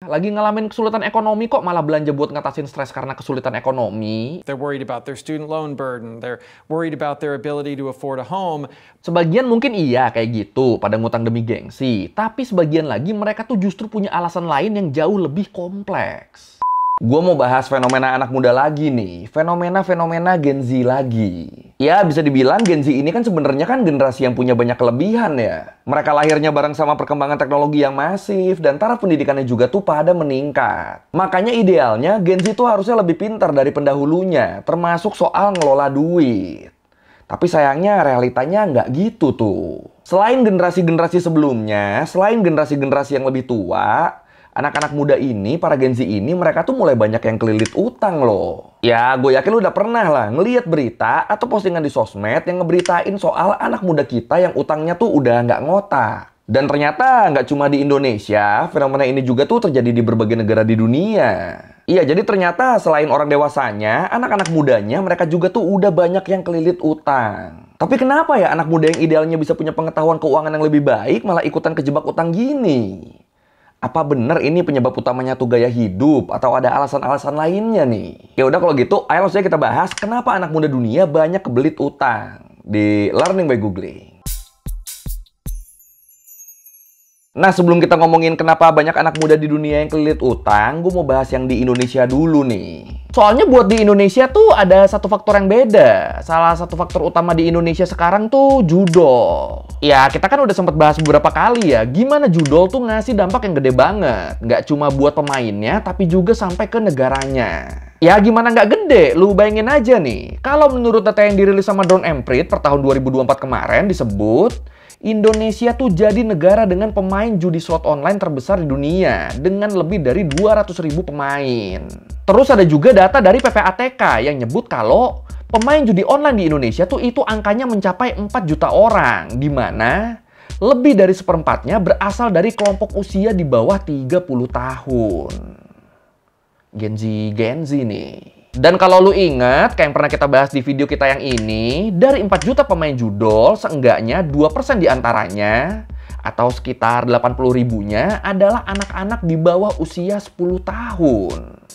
Lagi ngalamin kesulitan ekonomi kok malah belanja buat ngatasin stres karena kesulitan ekonomi. They're worried about their student loan burden. They're worried about their ability to afford a home. Sebagian mungkin iya kayak gitu, pada ngutang demi gengsi. Tapi sebagian lagi mereka tuh justru punya alasan lain yang jauh lebih kompleks. Gue mau bahas fenomena anak muda lagi nih. Fenomena Gen Z lagi. Ya, bisa dibilang Gen Z ini kan sebenarnya kan generasi yang punya banyak kelebihan ya. Mereka lahirnya bareng sama perkembangan teknologi yang masif dan taraf pendidikannya juga tuh pada meningkat. Makanya idealnya Gen Z tuh harusnya lebih pintar dari pendahulunya, termasuk soal ngelola duit. Tapi sayangnya realitanya nggak gitu tuh. Selain generasi-generasi sebelumnya, selain generasi-generasi yang lebih tua, anak-anak muda ini, para Gen Z ini, mereka tuh mulai banyak yang kelilit utang loh. Ya, gue yakin lu udah pernah lah ngelihat berita atau postingan di sosmed yang ngeberitain soal anak muda kita yang utangnya tuh udah nggak ngotak. Dan ternyata nggak cuma di Indonesia, fenomena ini juga tuh terjadi di berbagai negara di dunia. Iya, jadi ternyata selain orang dewasanya, anak-anak mudanya mereka juga tuh udah banyak yang kelilit utang. Tapi kenapa ya anak muda yang idealnya bisa punya pengetahuan keuangan yang lebih baik malah ikutan kejebak utang gini? Apa bener ini penyebab utamanya tuh gaya hidup atau ada alasan-alasan lainnya nih? Ya udah kalau gitu, ayo langsung aja kita bahas kenapa anak muda dunia banyak kebelit utang di Learning by Googling. Nah, sebelum kita ngomongin kenapa banyak anak muda di dunia yang kelilit utang, gue mau bahas yang di Indonesia dulu nih. Soalnya buat di Indonesia tuh ada satu faktor yang beda. Salah satu faktor utama di Indonesia sekarang tuh judol. Ya, kita kan udah sempat bahas beberapa kali ya, gimana judol tuh ngasih dampak yang gede banget. Nggak cuma buat pemainnya, tapi juga sampai ke negaranya. Ya, gimana nggak gede? Lu bayangin aja nih, kalau menurut data yang dirilis sama Don Emprit per tahun 2024 kemarin disebut, Indonesia tuh jadi negara dengan pemain judi slot online terbesar di dunia dengan lebih dari 200.000 pemain. Terus ada juga data dari PPATK yang nyebut kalau pemain judi online di Indonesia tuh itu angkanya mencapai 4 juta orang, di mana lebih dari seperempatnya berasal dari kelompok usia di bawah 30 tahun. Gen Z nih. Dan kalau lu ingat, kayak yang pernah kita bahas di video kita yang ini, dari 4 juta pemain judol, seenggaknya 2% diantaranya, atau sekitar 80 ribunya, adalah anak-anak di bawah usia 10 tahun.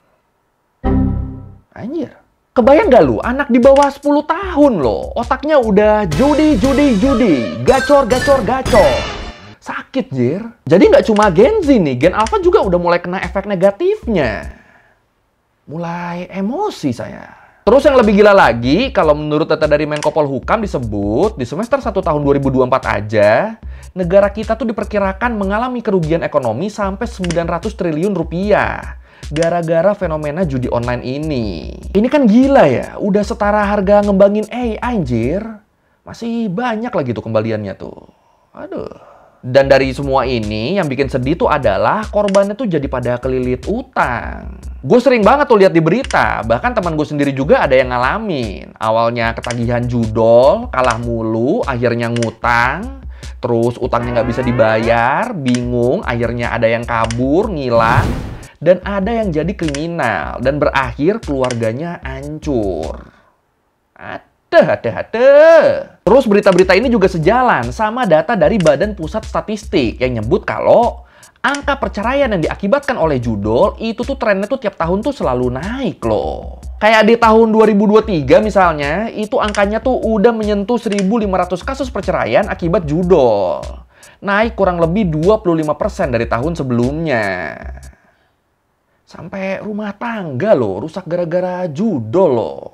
Anjir. Kebayang gak lu, anak di bawah 10 tahun loh, otaknya udah judi, gacor. Sakit, Jir. Jadi nggak cuma Gen Z nih, Gen Alpha juga udah mulai kena efek negatifnya. Mulai emosi saya. Terus yang lebih gila lagi, kalau menurut data dari Menko Polhukam disebut, di semester 1 tahun 2024 aja, negara kita tuh diperkirakan mengalami kerugian ekonomi sampai 900 triliun rupiah. Gara-gara fenomena judi online ini. Ini kan gila ya, udah setara harga ngembangin AI anjir. Masih banyak lagi tuh kembaliannya tuh. Aduh. Dan dari semua ini, yang bikin sedih tuh adalah korbannya tuh jadi pada kelilit utang. Gue sering banget tuh lihat di berita, bahkan teman gue sendiri juga ada yang ngalamin. Awalnya ketagihan judol, kalah mulu, akhirnya ngutang. Terus utangnya nggak bisa dibayar, bingung, akhirnya ada yang kabur, ngilang. Dan ada yang jadi kriminal, dan berakhir keluarganya hancur. Terus berita-berita ini juga sejalan sama data dari Badan Pusat Statistik yang nyebut kalau angka perceraian yang diakibatkan oleh judol itu tuh trennya tuh tiap tahun tuh selalu naik loh. Kayak di tahun 2023 misalnya, itu angkanya tuh udah menyentuh 1.500 kasus perceraian akibat judol. Naik kurang lebih 25% dari tahun sebelumnya. Sampai rumah tangga loh, rusak gara-gara judol loh.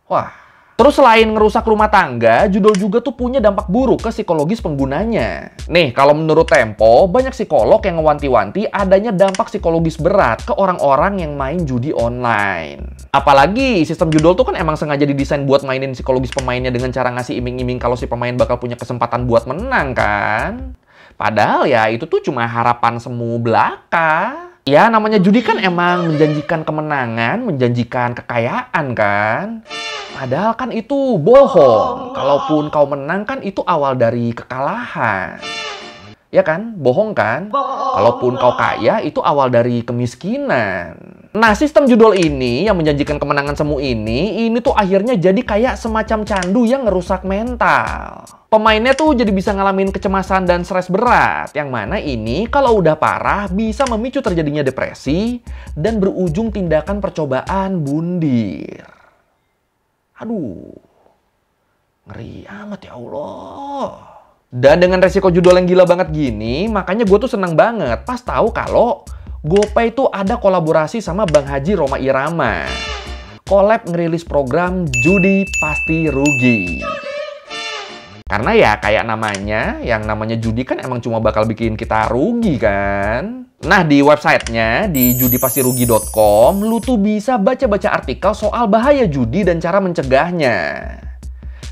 Wah, terus selain ngerusak rumah tangga, judol juga tuh punya dampak buruk ke psikologis penggunanya. Nih, kalau menurut Tempo, banyak psikolog yang ngewanti-wanti adanya dampak psikologis berat ke orang-orang yang main judi online. Apalagi sistem judol tuh kan emang sengaja didesain buat mainin psikologis pemainnya dengan cara ngasih iming-iming kalau si pemain bakal punya kesempatan buat menang kan. Padahal ya itu tuh cuma harapan semu belaka. Ya namanya judi kan emang menjanjikan kemenangan, menjanjikan kekayaan kan. Padahal kan itu bohong. Kalaupun kau menang kan itu awal dari kekalahan. Ya kan? Bohong kan? Kalaupun kau kaya itu awal dari kemiskinan. Nah, sistem judul ini yang menjanjikan kemenangan semu ini tuh akhirnya jadi kayak semacam candu yang ngerusak mental. Pemainnya tuh jadi bisa ngalamin kecemasan dan stres berat, yang mana ini kalau udah parah bisa memicu terjadinya depresi dan berujung tindakan percobaan bundir. Aduh, ngeri amat ya Allah. Dan dengan resiko judul yang gila banget gini, makanya gue tuh seneng banget pas tahu kalau GoPay tuh ada kolaborasi sama Bang Haji Rhoma Irama. Collab ngerilis program Judi Pasti Rugi. Karena ya kayak namanya, yang namanya judi kan emang cuma bakal bikin kita rugi kan. Nah, di websitenya, di judipastirugi.com, lu tuh bisa baca-baca artikel soal bahaya judi dan cara mencegahnya.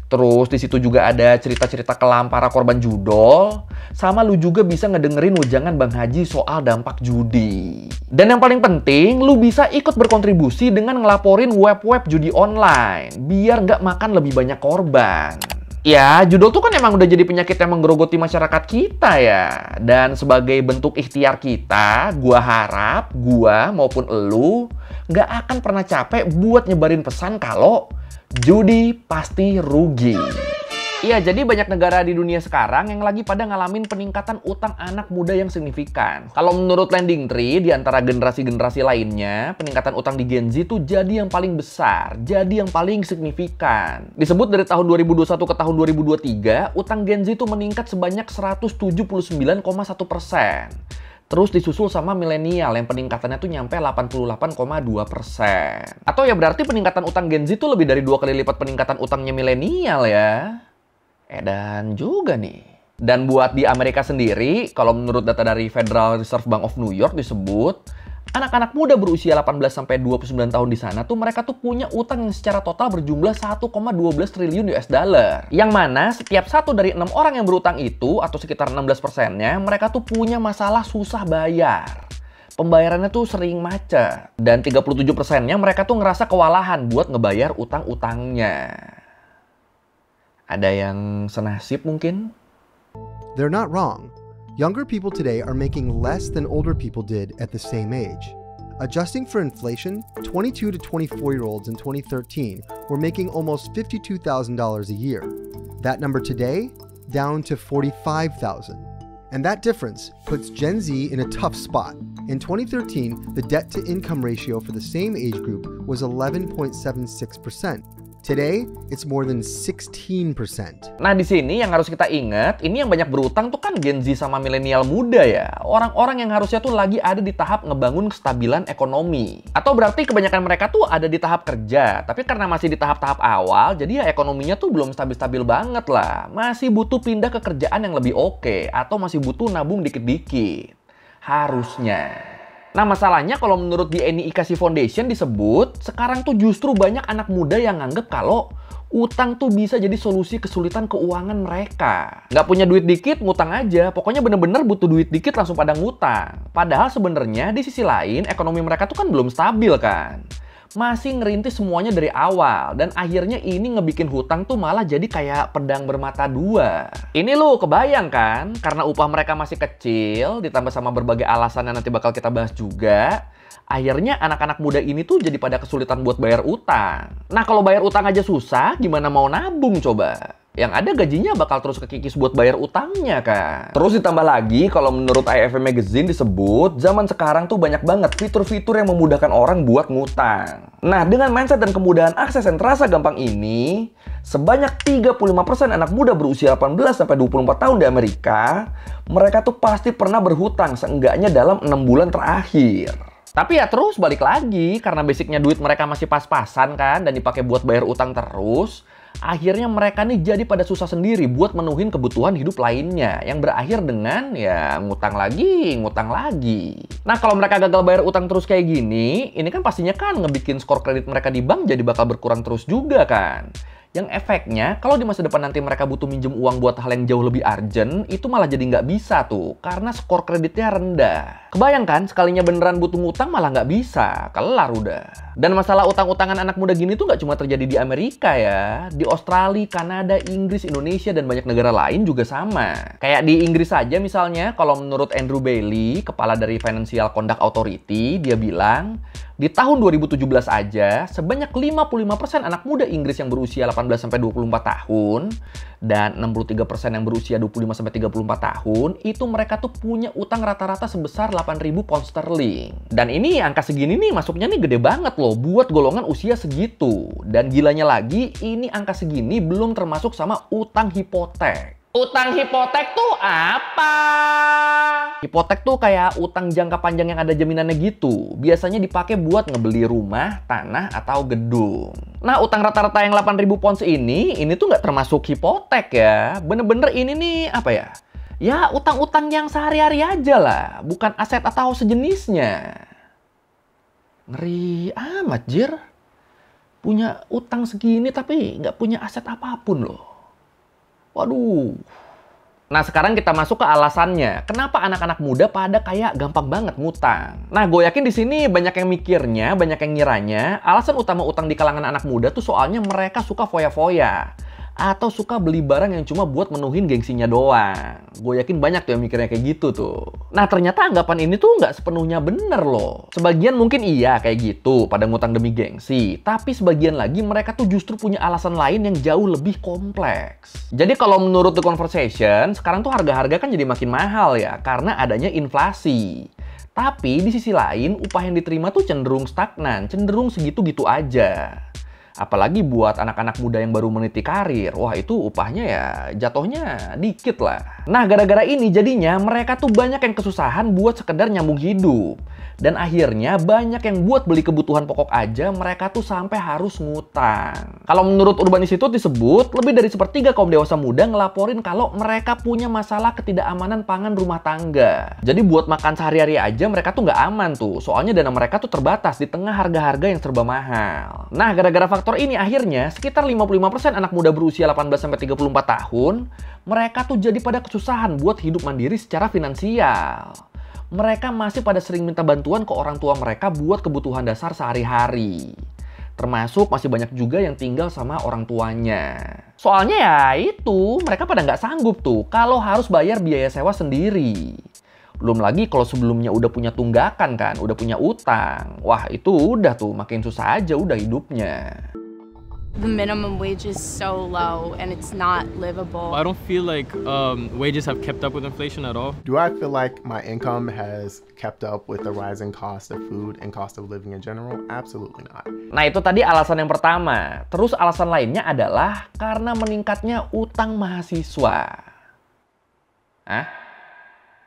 Terus di situ juga ada cerita-cerita kelam para korban judol, sama lu juga bisa ngedengerin wejangan Bang Haji soal dampak judi. Dan yang paling penting, lu bisa ikut berkontribusi dengan ngelaporin web-web judi online, biar nggak makan lebih banyak korban. Ya, judol tuh kan emang udah jadi penyakit yang menggerogoti masyarakat kita ya. Dan sebagai bentuk ikhtiar kita, gua harap gua maupun elu nggak akan pernah capek buat nyebarin pesan kalau judi pasti rugi. Iya, jadi banyak negara di dunia sekarang yang lagi pada ngalamin peningkatan utang anak muda yang signifikan. Kalau menurut Lending Tree, di antara generasi-generasi lainnya, peningkatan utang di Gen Z itu jadi yang paling besar, jadi yang paling signifikan. Disebut dari tahun 2021 ke tahun 2023, utang Gen Z itu meningkat sebanyak 179,1%. Terus disusul sama milenial yang peningkatannya tuh nyampe 88,2%. Atau ya berarti peningkatan utang Gen Z tuh lebih dari 2 kali lipat peningkatan utangnya milenial ya. Edan juga nih. Dan buat di Amerika sendiri, kalau menurut data dari Federal Reserve Bank of New York disebut, anak-anak muda berusia 18-29 tahun di sana tuh mereka tuh punya utang yang secara total berjumlah 1,12 triliun US dollar. Yang mana setiap 1 dari 6 orang yang berutang itu, atau sekitar 16%-nya, mereka tuh punya masalah susah bayar. Pembayarannya tuh sering macet. Dan 37%-nya mereka tuh ngerasa kewalahan buat ngebayar utang-utangnya. Ada yang senasib mungkin? They're not wrong. Younger people today are making less than older people did at the same age. Adjusting for inflation, 22 to 24-year-olds in 2013 were making almost $52,000 a year. That number today, down to $45,000. And that difference puts Gen Z in a tough spot. In 2013, the debt-to-income ratio for the same age group was 11.76%. Today, it's more than 16%. Nah, di sini yang harus kita ingat, ini yang banyak berutang tuh kan Gen Z sama milenial muda ya. Orang-orang yang harusnya tuh lagi ada di tahap ngebangun kestabilan ekonomi. Atau berarti kebanyakan mereka tuh ada di tahap kerja, tapi karena masih di tahap-tahap awal, jadi ya ekonominya tuh belum stabil-stabil banget lah. Masih butuh pindah ke kerjaan yang lebih oke, atau masih butuh nabung dikit-dikit. Harusnya. Nah, masalahnya kalau menurut di NIIKASI Foundation disebut, sekarang tuh justru banyak anak muda yang nganggep kalau utang tuh bisa jadi solusi kesulitan keuangan mereka. Nggak punya duit dikit, ngutang aja. Pokoknya bener-bener butuh duit dikit langsung pada ngutang. Padahal sebenarnya di sisi lain, ekonomi mereka tuh kan belum stabil kan. Masih ngerintis semuanya dari awal. Dan akhirnya ini ngebikin hutang tuh malah jadi kayak pedang bermata dua. Ini lo kebayang kan? Karena upah mereka masih kecil, ditambah sama berbagai alasan yang nanti bakal kita bahas juga. Akhirnya anak-anak muda ini tuh jadi pada kesulitan buat bayar utang. Nah, kalau bayar utang aja susah, gimana mau nabung coba? Yang ada gajinya bakal terus kekikis buat bayar utangnya kan. Terus ditambah lagi kalau menurut IFM Magazine disebut zaman sekarang tuh banyak banget fitur-fitur yang memudahkan orang buat ngutang. Nah, dengan mindset dan kemudahan akses yang terasa gampang ini, sebanyak 35% anak muda berusia 18-24 tahun di Amerika, mereka tuh pasti pernah berhutang seenggaknya dalam 6 bulan terakhir. Tapi ya terus balik lagi, karena basicnya duit mereka masih pas-pasan kan, dan dipakai buat bayar utang terus, akhirnya mereka nih jadi pada susah sendiri buat menuhin kebutuhan hidup lainnya yang berakhir dengan ya ngutang lagi. Nah, kalau mereka gagal bayar utang terus kayak gini, ini kan pastinya kan ngebikin skor kredit mereka di bank jadi bakal berkurang terus juga kan. Yang efeknya, kalau di masa depan nanti mereka butuh minjem uang buat hal yang jauh lebih urgent, itu malah jadi nggak bisa tuh, karena skor kreditnya rendah. Kebayang kan, sekalinya beneran butuh ngutang malah nggak bisa, kelar udah. Dan masalah utang-utangan anak muda gini tuh nggak cuma terjadi di Amerika ya. Di Australia, Kanada, Inggris, Indonesia, dan banyak negara lain juga sama. Kayak di Inggris saja misalnya, kalau menurut Andrew Bailey, kepala dari Financial Conduct Authority, dia bilang, di tahun 2017 aja, sebanyak 55% anak muda Inggris yang berusia 18-24 tahun dan 63% yang berusia 25-34 tahun, itu mereka tuh punya utang rata-rata sebesar 8.000 pound sterling. Dan ini angka segini nih masuknya nih gede banget loh buat golongan usia segitu. Dan gilanya lagi, ini angka segini belum termasuk sama utang hipotek. Utang hipotek tuh apa? Hipotek tuh kayak utang jangka panjang yang ada jaminannya gitu. Biasanya dipakai buat ngebeli rumah, tanah, atau gedung. Nah, utang rata-rata yang 8.000 pounds ini tuh nggak termasuk hipotek ya. Bener-bener ini nih, apa ya? Ya, utang-utang yang sehari-hari aja lah. Bukan aset atau sejenisnya. Ngeri amat, Jir. Punya utang segini tapi nggak punya aset apapun loh. Waduh. Nah, sekarang kita masuk ke alasannya. Kenapa anak-anak muda pada kayak gampang banget ngutang? Nah, gue yakin di sini banyak yang mikirnya, banyak yang ngiranya, alasan utama utang di kalangan anak muda tuh soalnya mereka suka foya-foya. Atau suka beli barang yang cuma buat menuhin gengsinya doang. Gue yakin banyak tuh yang mikirnya kayak gitu tuh. Nah, ternyata anggapan ini tuh nggak sepenuhnya bener loh. Sebagian mungkin iya kayak gitu, pada ngutang demi gengsi. Tapi sebagian lagi mereka tuh justru punya alasan lain yang jauh lebih kompleks. Jadi kalau menurut The Conversation, sekarang tuh harga-harga kan jadi makin mahal ya, karena adanya inflasi. Tapi di sisi lain, upah yang diterima tuh cenderung stagnan, cenderung segitu-gitu aja. Apalagi buat anak-anak muda yang baru meniti karir, wah itu upahnya ya jatuhnya dikit lah. Nah, gara-gara ini jadinya mereka tuh banyak yang kesusahan buat sekedar nyambung hidup. Dan akhirnya banyak yang buat beli kebutuhan pokok aja mereka tuh sampai harus ngutang. Kalau menurut Urban Institute disebut, lebih dari sepertiga kaum dewasa muda ngelaporin kalau mereka punya masalah ketidakamanan pangan rumah tangga. Jadi buat makan sehari-hari aja mereka tuh nggak aman tuh, soalnya dana mereka tuh terbatas di tengah harga-harga yang serba mahal. Nah, gara-gara faktor ini akhirnya sekitar 55% anak muda berusia 18-34 tahun, mereka tuh jadi pada kesusahan buat hidup mandiri secara finansial. Mereka masih pada sering minta bantuan ke orang tua mereka buat kebutuhan dasar sehari-hari. Termasuk masih banyak juga yang tinggal sama orang tuanya. Soalnya ya itu, mereka pada nggak sanggup tuh kalau harus bayar biaya sewa sendiri. Belum lagi kalau sebelumnya udah punya tunggakan kan, udah punya utang. Wah itu udah tuh makin susah aja udah hidupnya. The minimum wage is so low and it's not livable. I don't feel like wages have kept up with inflation at all. Do I feel like my income has kept up with the rising cost of food and cost of living in general? Absolutely not. Nah itu tadi alasan yang pertama. Terus alasan lainnya adalah karena meningkatnya utang mahasiswa. Hah?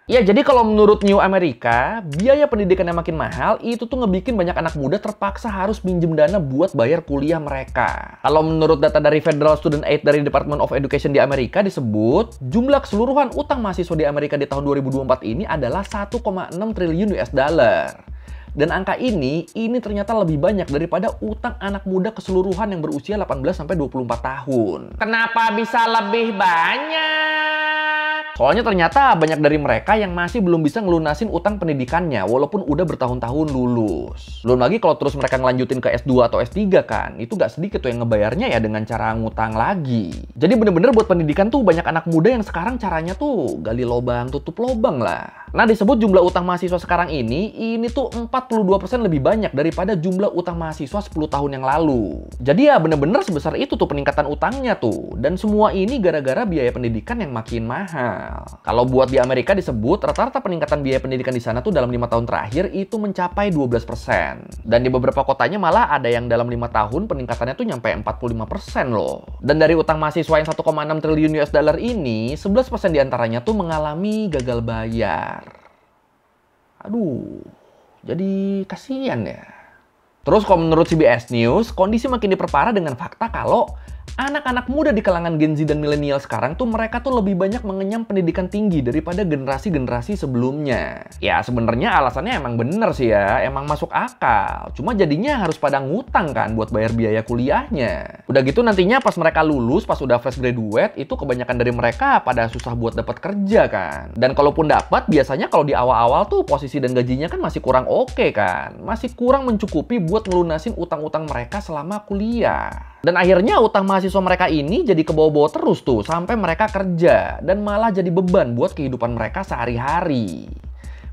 Ya, jadi kalau menurut New America, biaya pendidikan yang makin mahal itu tuh ngebikin banyak anak muda terpaksa harus minjem dana buat bayar kuliah mereka. Kalau menurut data dari Federal Student Aid dari Department of Education di Amerika disebut, jumlah keseluruhan utang mahasiswa di Amerika di tahun 2024 ini adalah 1,6 triliun US dollar. Dan angka ini ternyata lebih banyak daripada utang anak muda keseluruhan yang berusia 18-24 tahun. Kenapa bisa lebih banyak? Soalnya ternyata banyak dari mereka yang masih belum bisa ngelunasin utang pendidikannya walaupun udah bertahun-tahun lulus. Belum lagi kalau terus mereka ngelanjutin ke S2 atau S3 kan, itu gak sedikit tuh yang ngebayarnya ya dengan cara ngutang lagi. Jadi bener-bener buat pendidikan tuh banyak anak muda yang sekarang caranya tuh gali lobang tutup lobang lah. Nah disebut jumlah utang mahasiswa sekarang ini tuh 42% lebih banyak daripada jumlah utang mahasiswa 10 tahun yang lalu. Jadi ya bener-bener sebesar itu tuh peningkatan utangnya tuh. Dan semua ini gara-gara biaya pendidikan yang makin mahal. Kalau buat di Amerika disebut rata-rata peningkatan biaya pendidikan di sana tuh dalam 5 tahun terakhir itu mencapai 12%. Dan di beberapa kotanya malah ada yang dalam 5 tahun peningkatannya tuh nyampe 45% loh. Dan dari utang mahasiswa yang 1,6 triliun US dollar ini, 11% diantaranya tuh mengalami gagal bayar. Aduh, jadi kasihan ya. Terus kalau menurut CBS News, kondisi makin diperparah dengan fakta kalau Anak-anak muda di kalangan Gen Z dan milenial sekarang tuh mereka tuh lebih banyak mengenyam pendidikan tinggi daripada generasi-generasi sebelumnya. Ya sebenarnya alasannya emang bener sih ya, emang masuk akal. Cuma jadinya harus pada ngutang kan buat bayar biaya kuliahnya. Udah gitu nantinya pas mereka lulus, pas udah fresh graduate, itu kebanyakan dari mereka pada susah buat dapat kerja kan. Dan kalaupun dapat, biasanya kalau di awal-awal tuh posisi dan gajinya kan masih kurang oke kan. Masih kurang mencukupi buat ngelunasin utang-utang mereka selama kuliah. Dan akhirnya utang mahasiswa mereka ini jadi kebawa-bawa terus tuh sampai mereka kerja dan malah jadi beban buat kehidupan mereka sehari-hari.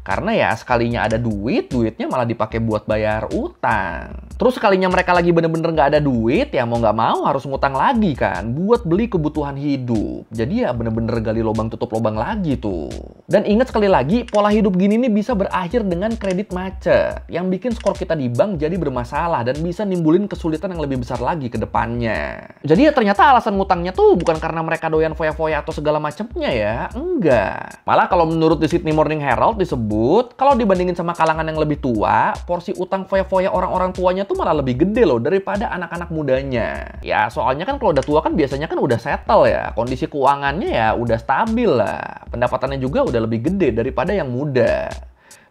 Karena ya sekalinya ada duit, duitnya malah dipakai buat bayar utang. Terus sekalinya mereka lagi bener-bener nggak ada duit, ya mau nggak mau harus ngutang lagi kan buat beli kebutuhan hidup. Jadi ya bener-bener gali lubang tutup lubang lagi tuh. Dan ingat sekali lagi, pola hidup gini nih bisa berakhir dengan kredit macet yang bikin skor kita di bank jadi bermasalah dan bisa nimbulin kesulitan yang lebih besar lagi ke depannya. Jadi ya ternyata alasan ngutangnya tuh bukan karena mereka doyan foya-foya atau segala macamnya ya, enggak. Malah kalau menurut The Sydney Morning Herald disebut kalau dibandingin sama kalangan yang lebih tua, porsi utang foya-foya orang-orang tuanya tuh malah lebih gede loh daripada anak-anak mudanya. Ya soalnya kan kalau udah tua kan biasanya kan udah settle ya, kondisi keuangannya ya udah stabil lah, pendapatannya juga udah lebih gede daripada yang muda.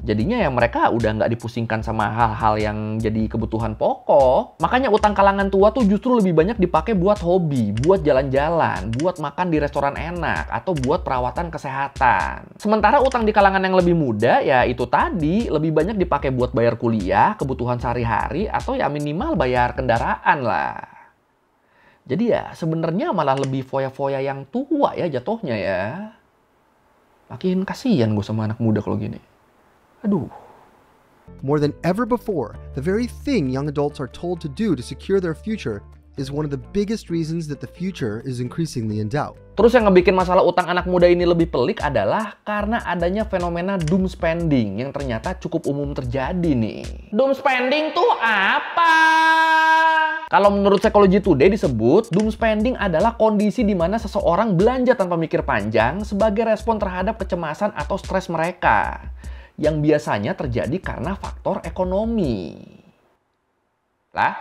Jadinya ya mereka udah nggak dipusingkan sama hal-hal yang jadi kebutuhan pokok. Makanya utang kalangan tua tuh justru lebih banyak dipakai buat hobi, buat jalan-jalan, buat makan di restoran enak, atau buat perawatan kesehatan. Sementara utang di kalangan yang lebih muda ya itu tadi lebih banyak dipakai buat bayar kuliah, kebutuhan sehari-hari, atau ya minimal bayar kendaraan lah. Jadi ya sebenarnya malah lebih foya-foya yang tua ya jatuhnya ya. Makin kasihan gue sama anak muda kalau gini. Aduh. More than ever before, the very thing young adults are told to do to secure their future is one of the biggest reasons that the future is increasingly in doubt. Terus yang ngebikin masalah utang anak muda ini lebih pelik adalah karena adanya fenomena doom spending yang ternyata cukup umum terjadi nih. Doom spending tuh apa? Kalau menurut Psychology Today disebut, doom spending adalah kondisi di mana seseorang belanja tanpa mikir panjang sebagai respon terhadap kecemasan atau stres mereka, yang biasanya terjadi karena faktor ekonomi. Lah,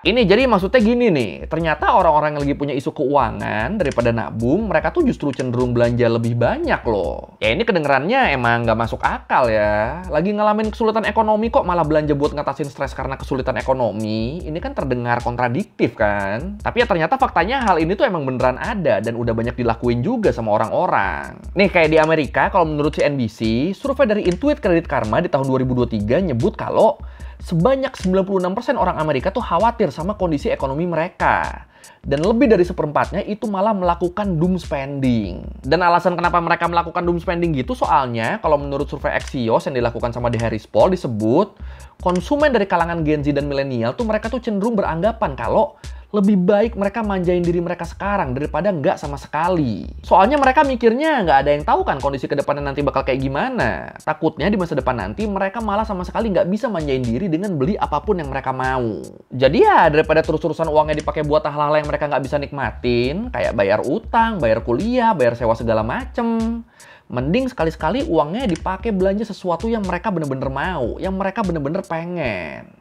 ini jadi maksudnya gini nih, ternyata orang-orang yang lagi punya isu keuangan daripada nabung, mereka tuh justru cenderung belanja lebih banyak loh. Ya ini kedengerannya emang nggak masuk akal ya. Lagi ngalamin kesulitan ekonomi kok malah belanja buat ngatasin stres karena kesulitan ekonomi. Ini kan terdengar kontradiktif kan. Tapi ya ternyata faktanya hal ini tuh emang beneran ada dan udah banyak dilakuin juga sama orang-orang. Nih kayak di Amerika, kalau menurut CNBC, survei dari Intuit Credit Karma di tahun 2023 nyebut kalau sebanyak 96% orang Amerika tuh khawatir sama kondisi ekonomi mereka. Dan lebih dari seperempatnya itu malah melakukan doom spending. Dan alasan kenapa mereka melakukan doom spending gitu soalnya kalau menurut survei Axios yang dilakukan sama The Harris Poll disebut konsumen dari kalangan Gen Z dan milenial tuh mereka tuh cenderung beranggapan kalau lebih baik mereka manjain diri mereka sekarang daripada nggak sama sekali. Soalnya mereka mikirnya nggak ada yang tahu kan kondisi kedepannya nanti bakal kayak gimana. Takutnya di masa depan nanti mereka malah sama sekali nggak bisa manjain diri dengan beli apapun yang mereka mau. Jadi ya daripada terus-terusan uangnya dipakai buat hal-hal yang mereka nggak bisa nikmatin, kayak bayar utang, bayar kuliah, bayar sewa segala macem, mending sekali-sekali uangnya dipakai belanja sesuatu yang mereka bener-bener mau, yang mereka bener-bener pengen.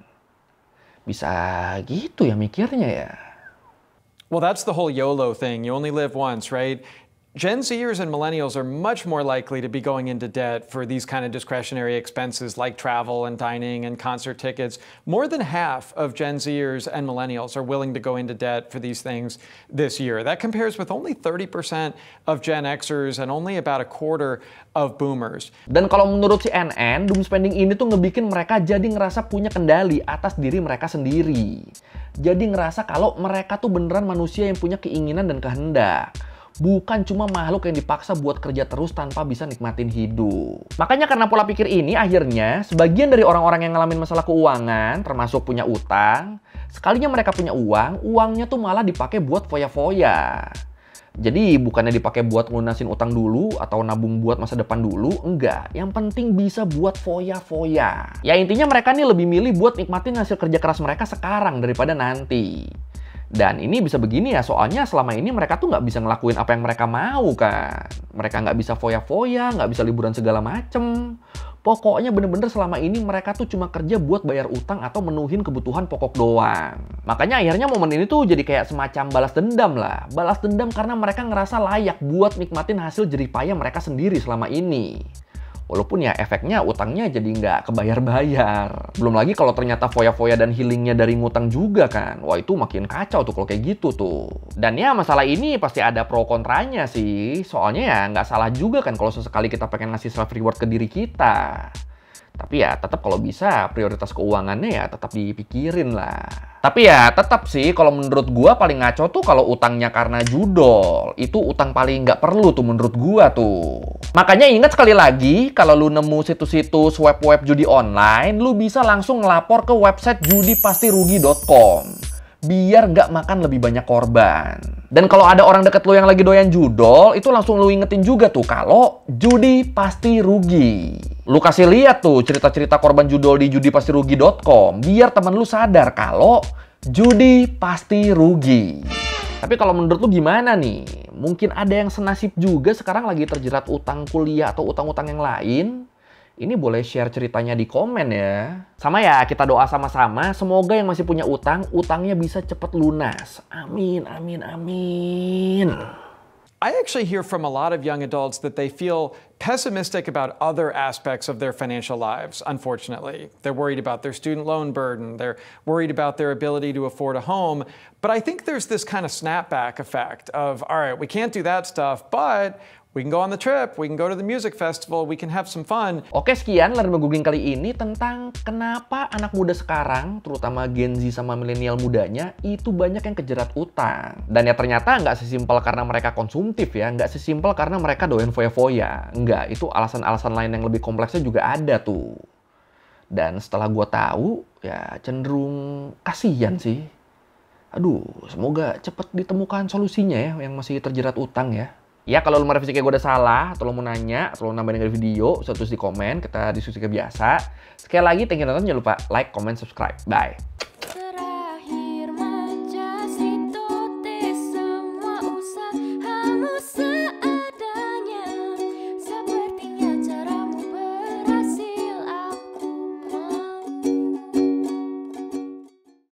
Bisa gitu ya mikirnya ya. Well, that's the whole YOLO thing. You only live once, right? Gen Zers and millennials are much more likely to be going into debt for these kind of discretionary expenses like travel and dining and concert tickets. More than half of Gen Zers and millennials are willing to go into debt for these things this year. That compares with only 30% of Gen Xers and only about a quarter of boomers. Dan kalau menurut CNN, doom spending ini tuh ngebikin mereka jadi ngerasa punya kendali atas diri mereka sendiri. Jadi ngerasa kalau mereka tuh beneran manusia yang punya keinginan dan kehendak. Bukan cuma makhluk yang dipaksa buat kerja terus tanpa bisa nikmatin hidup. Makanya karena pola pikir ini, akhirnya sebagian dari orang-orang yang ngalamin masalah keuangan, termasuk punya utang, sekalinya mereka punya uang, uangnya tuh malah dipakai buat foya-foya. Jadi bukannya dipakai buat ngelunasin utang dulu atau nabung buat masa depan dulu, enggak. Yang penting bisa buat foya-foya. Ya intinya mereka nih lebih milih buat nikmatin hasil kerja keras mereka sekarang daripada nanti. Dan ini bisa begini ya, soalnya selama ini mereka tuh nggak bisa ngelakuin apa yang mereka mau kan. Mereka nggak bisa foya-foya, nggak bisa liburan segala macem. Pokoknya bener-bener selama ini mereka tuh cuma kerja buat bayar utang atau menuhin kebutuhan pokok doang. Makanya akhirnya momen ini tuh jadi kayak semacam balas dendam lah. Balas dendam karena mereka ngerasa layak buat nikmatin hasil jeripaya mereka sendiri selama ini. Walaupun ya efeknya utangnya jadi nggak kebayar-bayar. Belum lagi kalau ternyata foya-foya dan healingnya dari ngutang juga kan. Wah itu makin kacau tuh kalau kayak gitu tuh. Dan ya masalah ini pasti ada pro kontranya sih. Soalnya ya nggak salah juga kan kalau sesekali kita pengen ngasih self reward ke diri kita. Tapi ya tetap kalau bisa prioritas keuangannya ya tetap dipikirin lah. Tapi ya tetap sih kalau menurut gua paling ngaco tuh kalau utangnya karena judol. Itu utang paling nggak perlu tuh menurut gua tuh. Makanya ingat sekali lagi kalau lu nemu situs-situs web judi online, lu bisa langsung ngelapor ke website judipastirugi.com. Biar nggak makan lebih banyak korban. Dan kalau ada orang deket lu yang lagi doyan judol, itu langsung lu ingetin juga tuh kalau judi pasti rugi. Lu kasih lihat tuh cerita-cerita korban judol di judipastirugi.com biar temen lu sadar kalau judi pasti rugi. Tapi kalau menurut lu gimana nih? Mungkin ada yang senasib juga sekarang lagi terjerat utang kuliah atau utang-utang yang lain? Ini boleh share ceritanya di komen ya. Sama ya, kita doa sama-sama. Semoga yang masih punya utang, utangnya bisa cepet lunas. Amin, amin, amin. I actually hear from a lot of young adults that they feel pessimistic about other aspects of their financial lives, unfortunately. They're worried about their student loan burden. They're worried about their ability to afford a home. But I think there's this kind of snapback effect of, all right, we can't do that stuff, but we can go on the trip, we can go to the music festival, we can have some fun. Oke, sekian Learn by Googling kali ini tentang kenapa anak muda sekarang, terutama Gen Z sama milenial mudanya, itu banyak yang kejerat utang. Dan ya ternyata nggak sesimpel karena mereka konsumtif ya, nggak sesimpel karena mereka doyan foya-foya. Nggak, itu alasan-alasan lain yang lebih kompleksnya juga ada tuh. Dan setelah gue tahu, ya cenderung kasihan sih. Aduh, semoga cepet ditemukan solusinya ya yang masih terjerat utang ya. Ya kalau lu merevisi kayak gue udah salah, atau lu mau nanya, atau lu nambahin dari video, bisa tulis di komen, kita diskusi kayak biasa. Sekali lagi, thank you nonton, jangan lupa like, comment, subscribe. Bye!